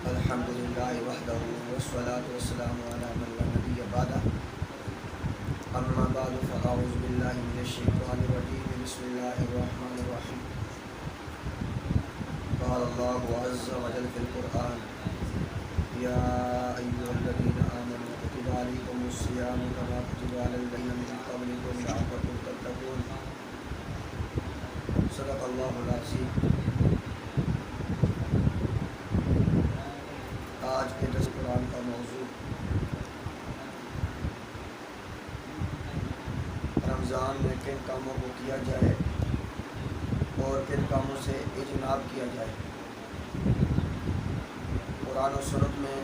الحمد للہ وحدہ والصلاة والسلام علی من لا نبی بعدہ اما بعد فاعوذ باللہ من الشیطان الرجیم بسم اللہ الرحمن الرحیم قال اللہ عز وجل فی القرآن یا ایہا الذین آمنوا کتب علیکم الصیام کما کتب علی الذین من قبلکم لعلکم تتقون صدق اللہ العظیم۔ آج کے درس قرآن کا موضوع رمضان میں کن کاموں کو کیا جائے اور کن کاموں سے اجتناب کیا جائے۔ قرآن و سنت میں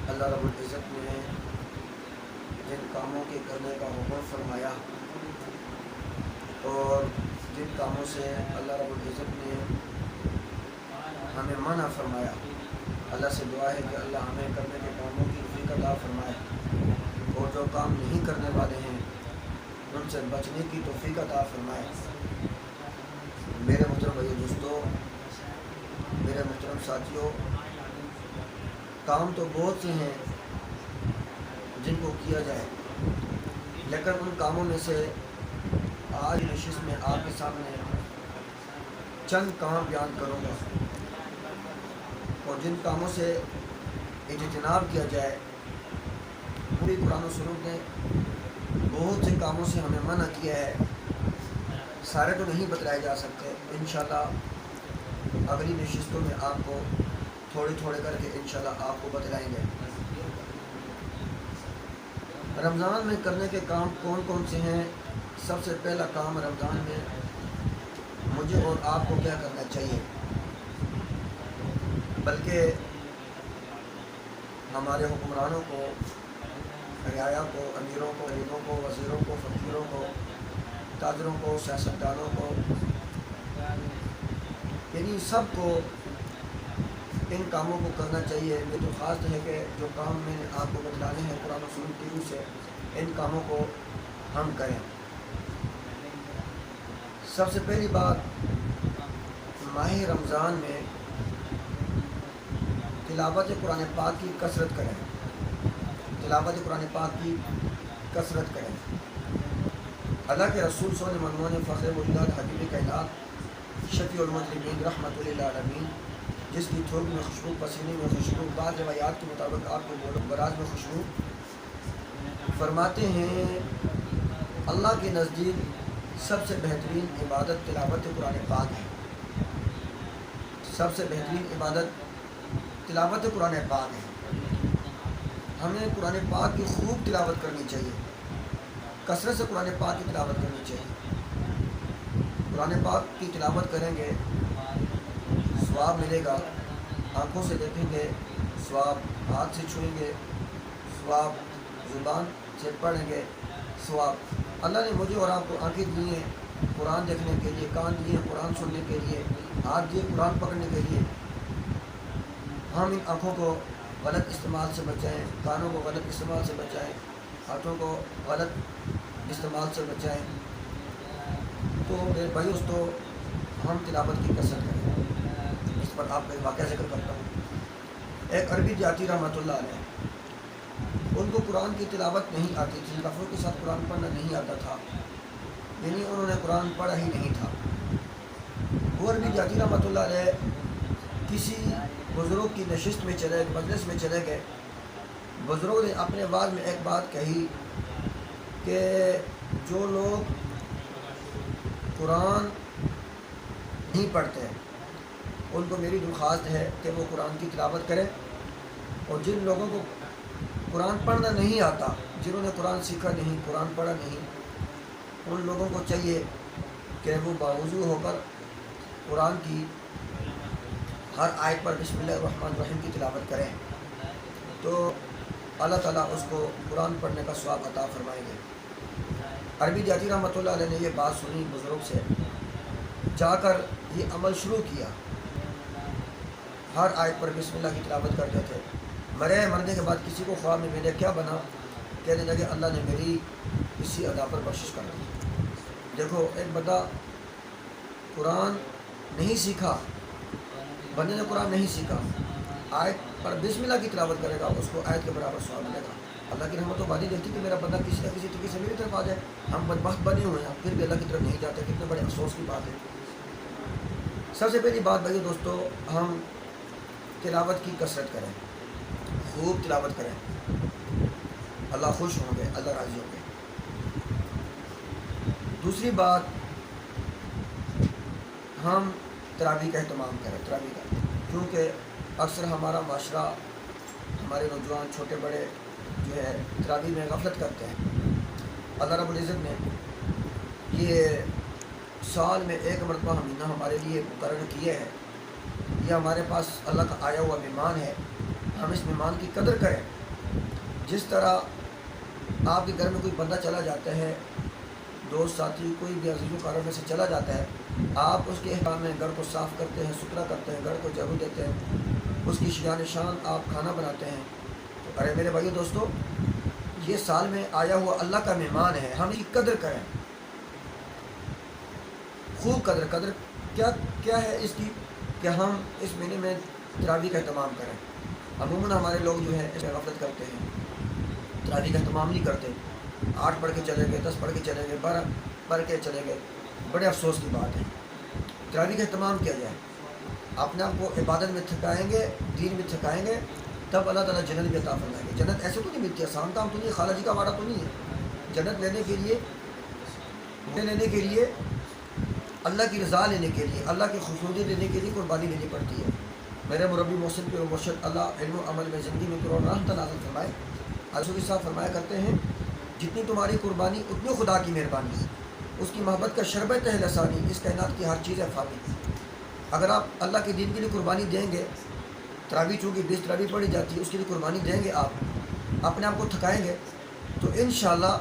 اللہ رب العزت نے جن کاموں کے کرنے کا حکم فرمایا اور جن کاموں سے اللہ رب العزت نے ہمیں منع فرمایا، اللہ سے دعا ہے کہ اللہ ہمیں کرنے کے کاموں کی توفیق عطا فرمائے اور جو کام نہیں کرنے والے ہیں ان سے بچنے کی توفیق عطا فرمائے۔ میرے محترم بھائی دوستو، میرے محترم ساتھیوں، کام تو بہت سے ہیں جن کو کیا جائے، لیکن ان کاموں میں سے آج نشست میں آپ کے سامنے چند کام بیان کروں گا، اور جن کاموں سے اجتناب کیا جائے۔ پوری قرآن و سنت نے بہت سے کاموں سے ہمیں منع کیا ہے، سارے تو نہیں بتلائے جا سکتے، انشاءاللہ اگلی نشستوں میں آپ کو تھوڑے تھوڑے کر کے انشاءاللہ آپ کو بتلائیں گے۔ رمضان میں کرنے کے کام کون کون سے ہیں؟ سب سے پہلا کام رمضان میں مجھے اور آپ کو کیا کرنا چاہیے، بلکہ ہمارے حکمرانوں کو، رعایا کو، امیروں کو، غریبوں کو، وزیروں کو، فقیروں کو، تاجروں کو، سیاستدانوں کو، یعنی سب کو ان کاموں کو کرنا چاہیے۔ یہ تو خاص ہے کہ جو کام میں نے آپ کو بتلانے ہیں قرآن و سنت کی روح سے، ان کاموں کو ہم کریں۔ سب سے پہلی بات، ماہ رمضان میں تلاوت قرآن پاک کی کثرت کریں، تلاوت قرآن پاک کی کثرت کریں۔ اللہ کے رسول صلی اللہ علیہ وسلم فخر موجودات حبیب کائنات شفیع المذنبین رحمۃ للعالمین، جس کی تھوک میں خوشبو، پسینے میں خوشبو، بعض روایات کے مطابق آپ کے بول و براز میں خوشبو، فرماتے ہیں اللہ کے نزدیک سب سے بہترین عبادت تلاوت قرآن پاک ہے۔ سب سے بہترین عبادت تلاوت قرآن پاک ہے۔ ہمیں قرآن پاک کی خوب تلاوت کرنی چاہیے، کثرت سے قرآن پاک کی تلاوت کرنی چاہیے۔ قرآن پاک کی تلاوت کریں گے ثواب ملے گا، آنکھوں سے دیکھیں گے ثواب، ہاتھ سے چھوئیں گے ثواب، زبان سے پڑھیں گے ثواب۔ اللہ نے مجھے اور آپ کو آنکھیں دی ہیں قرآن دیکھنے کے لیے، کان دیے ہیں قرآن سننے کے لیے، ہاتھ دیے قرآن پکڑنے کے لیے۔ ہم ان آنکھوں کو غلط استعمال سے بچائیں، کانوں کو غلط استعمال سے بچائیں، ہاتھوں کو غلط استعمال سے بچائیں۔ تو میرے بھائی دوستو، ہم تلاوت کی کثرت کریں۔ اس پر آپ کا ایک واقعہ ذکر کرتا ہوں۔ ایک عربی جاتی رحمۃ اللہ علیہ، ان کو قرآن کی تلاوت نہیں آتی تھی، لفظوں کے ساتھ قرآن پڑھنا نہیں آتا تھا، یعنی انہوں نے قرآن پڑھا ہی نہیں تھا۔ وہ عربی جاتی رحمۃ اللہ علیہ کسی بزرگ کی نشست میں چلے، مجلس میں چلے گئے۔ بزرگ نے اپنے بعد میں ایک بات کہی کہ جو لوگ قرآن نہیں پڑھتے ان کو میری درخواست ہے کہ وہ قرآن کی تلاوت کریں، اور جن لوگوں کو قرآن پڑھنا نہیں آتا، جنہوں نے قرآن سیکھا نہیں، قرآن پڑھا نہیں، ان لوگوں کو چاہیے کہ وہ باوضو ہو کر قرآن کی ہر آیت پر بسم اللہ الرحمن الرحیم کی تلاوت کریں، تو اللہ تعالیٰ اس کو قرآن پڑھنے کا ثواب عطا فرمائیں گے۔ عربی جاتی رحمۃ اللہ علیہ نے یہ بات سنی بزرگ سے، جا کر یہ عمل شروع کیا، ہر آیت پر بسم اللہ کی تلاوت کرتے تھے۔ مرنے کے بعد کسی کو خواب میں ملے، کیا بنا؟ کہنے لگے اللہ نے میری اسی ادا پر بخشش کر دی۔ دیکھو، ایک بندہ قرآن نہیں سیکھا، بندے نے قرآن نہیں سیکھا، آیت پر بسم اللہ کی تلاوت کرے گا اس کو آیت کے برابر ثواب ملے گا۔ اللہ کی رحمت و وعدی دیکھتی کہ میرا بندہ کسی نہ کسی طریقے سے میری طرف آ جائے، ہم بدبخت بنے ہوئے ہیں پھر بھی اللہ کی طرف نہیں جاتے، کتنے بڑے افسوس کی بات ہے۔ سب سے پہلی بات بھائی دوستو، ہم تلاوت کی کثرت کریں، خوب تلاوت کریں، اللہ خوش ہوں گے، اللہ راضی ہوں گے۔ دوسری بات، ہم تراویح کا اہتمام کریں، تراویح کا، کیونکہ اکثر ہمارا معاشرہ، ہمارے نوجوان چھوٹے بڑے جو ہے تراویح میں غفلت کرتے ہیں۔ اللہ رب العزت نے یہ سال میں ایک مرتبہ مہینہ ہمارے لیے مقرر کیے ہے، یہ ہمارے پاس اللہ کا آیا ہوا مہمان ہے، ہم اس مہمان کی قدر کریں۔ جس طرح آپ کے گھر میں کوئی بندہ چلا جاتا ہے، دوست ساتھی کوئی بھی عزیز و کاروں میں سے چلا جاتا ہے، آپ اس کے احترام میں گھر کو صاف کرتے ہیں، ستھرا کرتے ہیں، گھر کو جھاڑو دیتے ہیں، اس کی شان شان آپ کھانا بناتے ہیں۔ تو ارے میرے بھائیو دوستو، یہ سال میں آیا ہوا اللہ کا مہمان ہے، ہم اس کی قدر کریں، خوب قدر کیا ہے اس کی، کہ ہم اس مہینے میں تراویح کا اہتمام کریں۔ عموماً ہمارے لوگ جو ہے اس میں غفلت کرتے ہیں، تراویح کا اہتمام نہیں کرتے، 8 پڑھ کے چلے گئے، 10 پڑھ کے چلے گئے، 12 پڑھ کے چلے گئے، بڑے افسوس کی بات ہے۔ تراویح کا اہتمام کیا جائے، اپنے آپ کو عبادت میں تھکائیں گے، دین میں تھکائیں گے، تب اللہ تعالیٰ جنت بھی عطا فرمائیں گے۔ جنت ایسے تو نہیں ملتی، آسان کام تو نہیں ہے، خالہ جی کا وعدہ تو نہیں ہے۔ جنت لینے کے لیے اللہ کی رضا لینے کے لیے، اللہ کی خوشنودی لینے کے لیے قربانی لینی پڑتی ہے۔ میرے مربی محسن پیر و مرشد اللہ علم و عمل میں زندگی میں قرآن رحمت نازل فرمائے، حضرت صاحب فرمایا کرتے ہیں، جتنی تمہاری قربانی اتنی خدا کی مہربانی ہے، اس کی محبت کا شربت ہے لسانی، اس کائنات کی ہر چیز ہے فانی۔ اگر آپ اللہ کے دین کے لیے قربانی دیں گے، تراویح چونکہ 20 تراویح پڑھی جاتی ہے، اس کے لیے قربانی دیں گے، آپ اپنے آپ کو تھکائیں گے، تو انشاءاللہ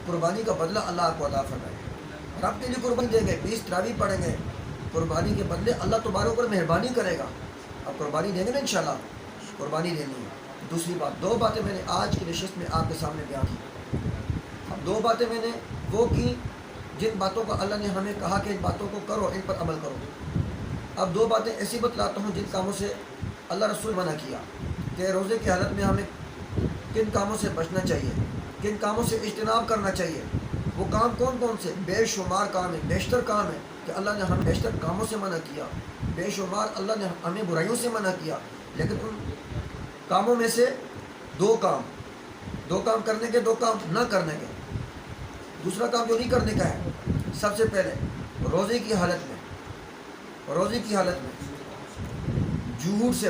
قربانی کا بدلہ اللہ آپ کو عطا فرمائے گا۔ اور آپ کے لیے قربانی دیں گے، 20 تراویح پڑھیں گے، قربانی کے بدلے اللہ تمہارے اوپر مہربانی کرے گا۔ آپ قربانی دیں گے نا انشاءاللہ، قربانی دینی ہے۔ دوسری بات، 2 باتیں میں نے آج کی نشست میں آپ کے سامنے بیان کی۔ اب 2 باتیں میں نے وہ کی جن باتوں کا اللہ نے ہمیں کہا کہ ان باتوں کو کرو، ان پر عمل کرو۔ اب 2 باتیں ایسی بتلاتا ہوں جن کاموں سے اللہ رسول منع کیا، کہ روزے کی حالت میں ہمیں کن کاموں سے بچنا چاہیے، کن کاموں سے اجتناب کرنا چاہیے۔ وہ کام کون کون سے؟ بے شمار کام ہے، بیشتر کام ہے کہ اللہ نے ہمیں بیشتر کاموں سے منع کیا، بے شمار اللہ نے ہمیں برائیوں سے منع کیا، لیکن ان کاموں میں سے 2 کام کرنے کے، 2 کام نہ کرنے کے۔ دوسرا کام جو نہیں کرنے کا ہے، سب سے پہلے روزے کی حالت میں جھوٹ سے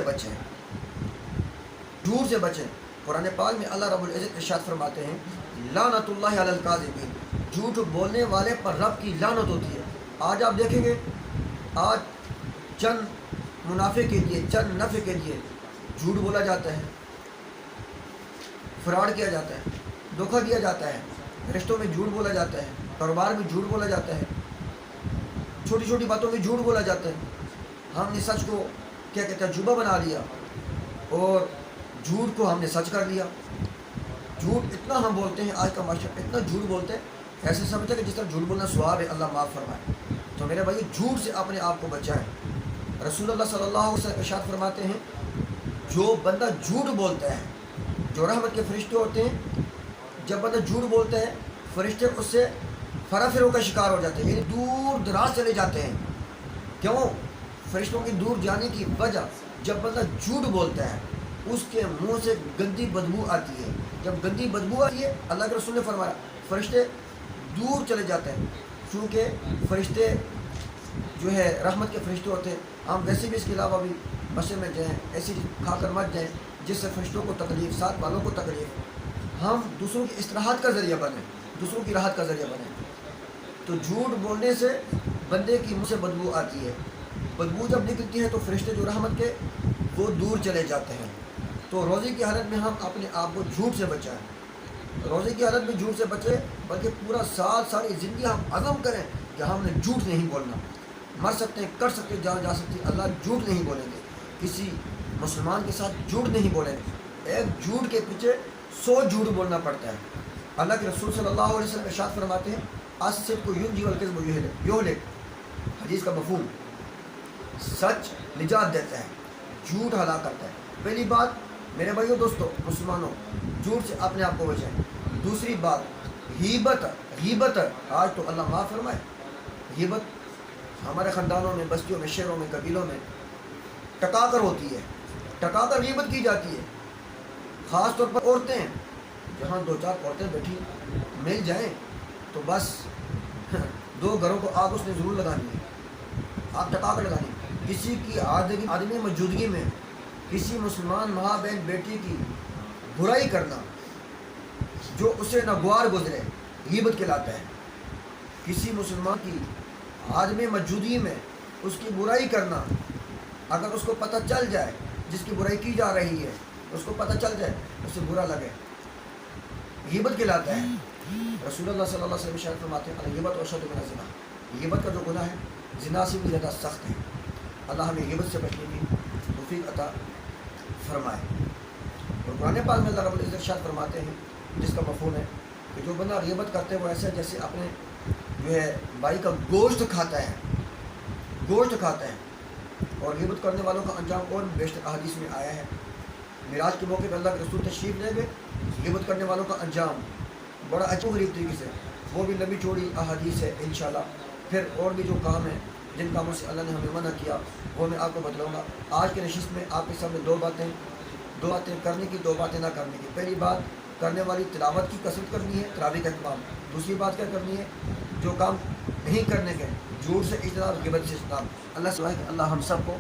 بچیں۔ قرآن پاک میں اللہ رب العزت ارشاد فرماتے ہیں، لعنت اللہ علی الکاذبین، جھوٹ بولنے والے پر رب کی لعنت ہوتی ہے۔ آج آپ دیکھیں گے، آج چند منافع کے لیے، چند نفع کے لیے جھوٹ بولا جاتا ہے، فراڈ کیا جاتا ہے، دھوکہ دیا جاتا ہے، رشتوں میں جھوٹ بولا جاتا ہے، کاروبار میں جھوٹ بولا جاتا ہے، چھوٹی چھوٹی باتوں میں جھوٹ بولا جاتا ہے۔ ہم نے سچ کو کیا کہتے ہیں جھوٹا بنا لیا، اور جھوٹ کو ہم نے سچ کر لیا۔ جھوٹ اتنا ہم بولتے ہیں، آج کا معاشرہ اتنا جھوٹ بولتے ہیں، ایسے سمجھتے ہیں کہ جس طرح جھوٹ بولنا ثواب ہے، اللہ معاف فرمائے۔ تو میرے بھائی، جھوٹ سے اپنے آپ کو بچائیں۔ رسول اللہ صلی اللہ علیہ وسلم ارشاد فرماتے ہیں، جو بندہ جھوٹ بولتا ہے، جو رحمت کے فرشتے ہوتے ہیں، جب بندہ جھوٹ بولتا ہے، فرشتے اس سے فرافروں کا شکار ہو جاتے ہیں، یعنی دور دراز چلے جاتے ہیں۔ کیوں؟ فرشتوں کی دور جانے کی وجہ، جب بندہ جھوٹ بولتا ہے اس کے منہ سے گندی بدبو آتی ہے۔ جب گندی بدبو آتی ہے، اللہ کے رسول نے فرمایا، فرشتے دور چلے جاتے ہیں، کیونکہ فرشتے جو ہے رحمت کے فرشتے ہوتے ہیں۔ ہم ویسے بھی اس کے علاوہ بھی مسجد میں جائیں، ایسی کھا کر مت جائیں جس سے فرشتوں کو تکلیف، ساتھ والوں کو تکلیف۔ ہم دوسروں کی استراحت کا ذریعہ بنیں، دوسروں کی راحت کا ذریعہ بنیں۔ تو جھوٹ بولنے سے بندے کی منہ سے بدبو آتی ہے، بدبو جب نکلتی ہے تو فرشتے جو رحمت کے وہ دور چلے جاتے ہیں۔ تو روزے کی حالت میں ہم اپنے آپ کو جھوٹ سے بچائیں، روزے کی حالت میں جھوٹ سے بچیں، بلکہ پورا سال، ساری زندگی ہم عزم کریں کہ ہم نے جھوٹ نہیں بولنا۔ مر سکتے ہیں، کر سکتے ہیں، جان جا سکتی ہے، اللہ جھوٹ نہیں بولیں گے، کسی مسلمان کے ساتھ جھوٹ نہیں بولیں گے۔ ایک جھوٹ کے پیچھے 100 جھوٹ بولنا پڑتا ہے۔ اللہ کے رسول صلی اللہ علیہ وسلم ارشاد فرماتے ہیں، الصدق ینجی والکذب یہلک، حدیث کا مفہوم، سچ نجات دیتا ہے، جھوٹ ہلاک کرتا ہے۔ پہلی بات میرے بھائیوں دوستوں مسلمانوں، جھوٹ سے اپنے آپ کو بچائیں۔ دوسری بات غیبت آج تو اللہ معاف فرمائے، غیبت ہمارے خاندانوں میں، بستیوں میں، شہروں میں، قبیلوں میں ٹکا کر ہوتی ہے، ٹکا کر غیبت کی جاتی ہے۔ خاص طور پر عورتیں، جہاں دو چار عورتیں بیٹھی مل جائیں تو بس دو گھروں کو آگ اس نے ضرور لگانی ہے، آگ ٹکا کر لگانی ہے۔ کسی کی آدمی موجودگی میں کسی مسلمان ماں بہن بیٹی کی برائی کرنا جو اسے ناگوار گزرے غیبت کہلاتا ہے۔ کسی مسلمان کی آدمی موجودگی میں اس کی برائی کرنا، اگر اس کو پتہ چل جائے جس کی برائی کی جا رہی ہے، اس کو پتہ چل جائے اسے برا لگے، غیبت کہلاتا ہے۔ رسول اللہ صلی اللہ علیہ وسلم ارشاد فرماتے ہیں الغیبۃ اشد من الزنا، غیبت کا جو گناہ ہے زنا سے بھی زیادہ سخت ہے۔ اللہ ہمیں غیبت سے بچنے کی توفیق عطا فرمائے۔ اور قرآن پاک میں اللہ رب العزت ارشاد فرماتے ہیں جس کا مفہوم ہے کہ جو بندہ غیبت کرتے ہے وہ ایسا ہے جیسے اپنے جو ہے بھائی کا گوشت کھاتا ہے، گوشت کھاتا ہے۔ اور غیبت کرنے والوں کا انجام اور بھی بیشتر احادیث میں آیا ہے۔ معراج کے موقع پہ اللہ کے رسول تشریف لے گئے، غیبت کرنے والوں کا انجام بڑا عجیب و غریب طریقے سے، وہ بھی لمبی چوڑی احادیث ہے انشاءاللہ۔ پھر اور بھی جو کام ہیں جن کاموں سے اللہ نے ہمیں منع کیا وہ میں آپ کو بتلاؤں گا۔ آج کے نشست میں آپ کے سامنے دو باتیں کرنے کی، دو باتیں نہ کرنے کی۔ پہلی بات کرنے والی تلاوت کی کثرت کرنی ہے، تراویح کا اہتمام۔ دوسری بات کیا کرنی ہے، جو کام نہیں کرنے کے، جھوٹ سے اجتناب، غیبت سے اجتناب۔ اللہ سے دعا ہے کہ اللہ ہم سب کو